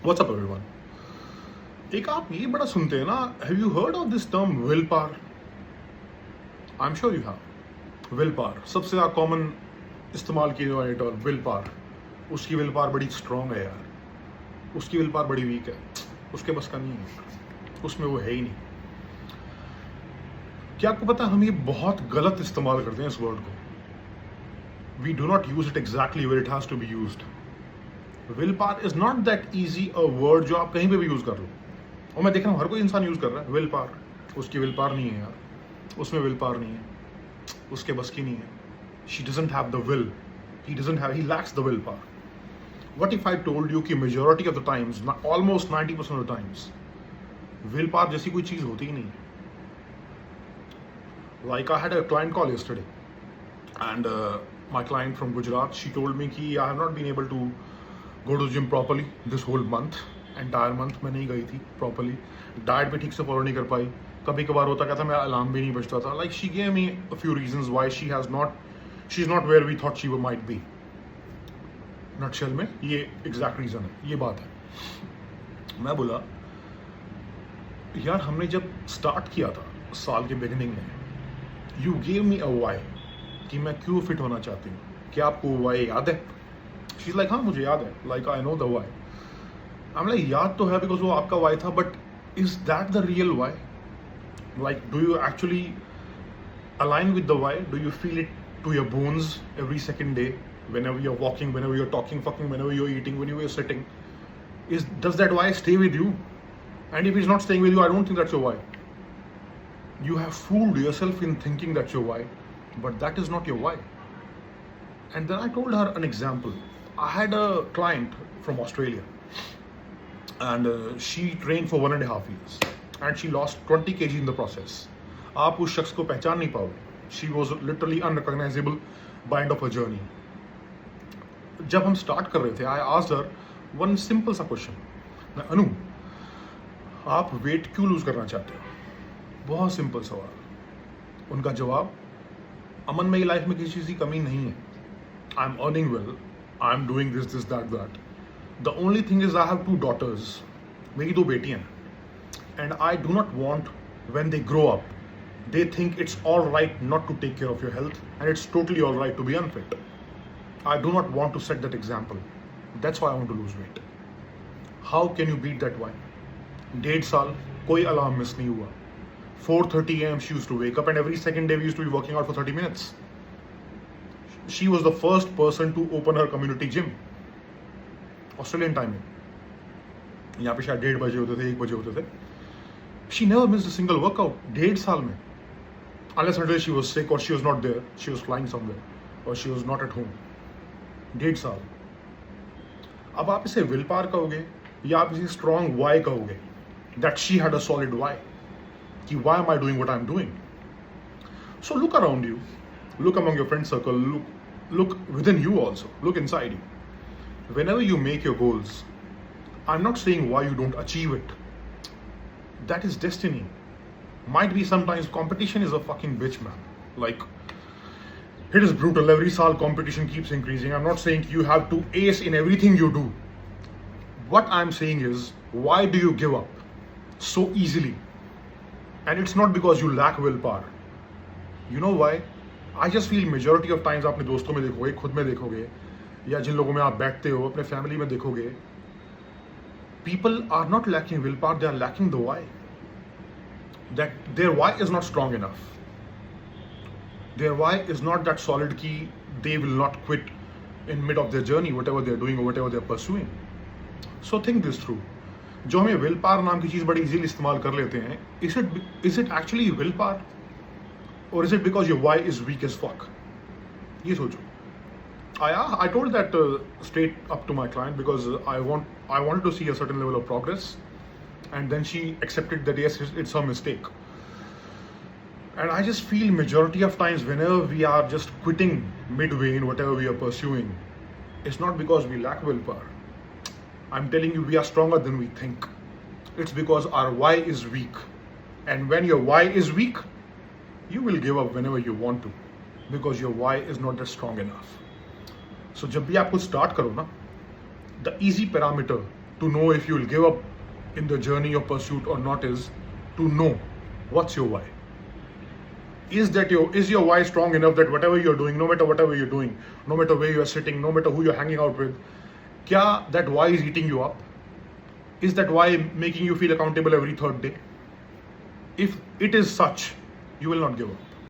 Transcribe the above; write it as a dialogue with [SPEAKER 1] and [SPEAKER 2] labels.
[SPEAKER 1] What's up everyone? एक आप ये बड़ा सुनते हैं ना, have you heard of this term will power? I am sure you have. Will power सबसे ज़्यादा कॉमन इस्तेमाल किए जाने वाली टर्म विल पावर। उसकी विल पावर बड़ी स्ट्रांग है यार, उसकी विल पावर बड़ी वीक है, उसके बस का नहीं है, उसमें वो है ही नहीं। क्या आपको पता है हम ये बहुत गलत इस्तेमाल करते हैं इस वर्ड को। We do not use it exactly where it has to be used. Will power is not that easy a word जो आप कहीं पे भी यूज कर लो। और मैं देख रहा हूँ हर कोई इंसान यूज कर रहा है विल पावर। उसकी विल पावर नहीं है यार, उसमें विल पावर नहीं है, उसके बस की नहीं है। She doesn't have the will, he lacks the will power. What if I told you कि majority of the times, almost 90% of the times, will power जैसी कोई चीज होती ही नहीं। Like I had a client call yesterday and my client from Gujarat, she told me कि I have not been able to go to gym properly this whole month, entire month मैं नहीं गई थी properly, डाइट भी ठीक से follow नहीं कर पाई, कभी कभार होता क्या था मेरा अलार्म भी नहीं बजता था। Like she gave me a few reasons why she's not where we thought she might be। Nutshell में ये एग्जैक्ट रीजन है, ये बात है। मैं बोला यार हमने जब स्टार्ट किया था साल के बिगिनिंग में, you gave me a why कि मैं क्यों फिट होना चाहती हूँ, क्या आपको वाई याद है? शी इज लाइक हाँ मुझे याद है, like I know the why. I am like याद तो है बिकॉज वो आपका वाई था, but is that the real why? Like do you actually align with the why? Do you feel it to your bones every second day, whenever you're walking, whenever you're talking, fucking, whenever you're eating, whenever you're sitting? Does that why stay with you? And if it's not staying with you, I don't think that's your why. You have fooled yourself in thinking that's your why, but that is not your why. And then I told her an example. I had a client from Australia, and she trained for 1.5 years, and she lost 20 kg in the process. आप उस शख्स को पहचान नहीं पाओगे। She was literally unrecognizable by end of a journey. जब हम start कर रहे थे, I asked her one simple सा क्वेश्चन, अनु आप वेट क्यों लूज करना चाहते हो? बहुत सिंपल सवाल। उनका जवाब, अमन मेरी लाइफ में किसी चीज़ की कमी नहीं है, I am earning well, I am doing this this that that, the only thing is I have 2 daughters, मेरी 2 बेटियां हैं, and I do not want when they grow up they think it's all right not to take care of your health, and it's totally all right to be unfit. I do not want to set that example. That's why I want to lose weight. How can you beat that why? 1.5 साल कोई alarm miss नहीं हुआ। 4:30 AM she used to wake up, and every second day we used to be working out for 30 minutes. She was the first person to open her community gym Australian time में। यहाँ पे शायद 1:30 बजे होते थे, 1 बजे होते थे। She never missed a single workout 1.5 साल में, unless until she was sick or she was not there, she was flying somewhere or she was not at home। 1.5 साल। अब आप इसे विल पावर कहोगे या आप इसे स्ट्रॉन्ग वाई कहोगे, that she had a solid why कि why am I doing what I am doing. So look around you, look among your friend circle, look within you also, look inside you। whenever you make your goals, I'm not saying why you don't achieve it, that is destiny। might be sometimes competition is a fucking bitch, man, like it is brutal। every saal competition keeps increasing। I'm not saying you have to ace in everything you do। what I'm saying is, why do you give up so easily? and it's not because you lack willpower। you know why? I just feel majority of times आपने दोस्तों में देखोगे, खुद में देखोगे, या जिन लोगों में आप बैठते हो अपने फैमिली में देखोगे, people are not lacking willpower, they are lacking the why। that their why is not strong enough, their why is not that solid कि they will not quit in mid of their journey whatever they're doing or whatever they're pursuing। so think this through। जो हमें will power नाम की चीज़ बड़ी easily इस्तेमाल कर लेते हैं, is it actually will power, or is it because your why is weak as fuck? ये सोचो। I told that straight up to my client because I wanted to see a certain level of progress, and then she accepted that yes, it's her mistake। and I just feel majority of times whenever we are just quitting midway in whatever we are pursuing, it's not because we lack willpower। I'm telling you, we are stronger than we think। it's because our why is weak, and when your why is weak, you will give up whenever you want to, because your why is not that strong enough। so जब भी आप कुछ start करो ना, the easy parameter to know if you'll give up in the journey of pursuit or not is to know what's your why. Is your why strong enough that whatever you're doing, no matter whatever you're doing, no matter where you're sitting, no matter who you're hanging out with, kya that why is eating you up? Is that why making you feel accountable every third day? If it is such, you will not give up.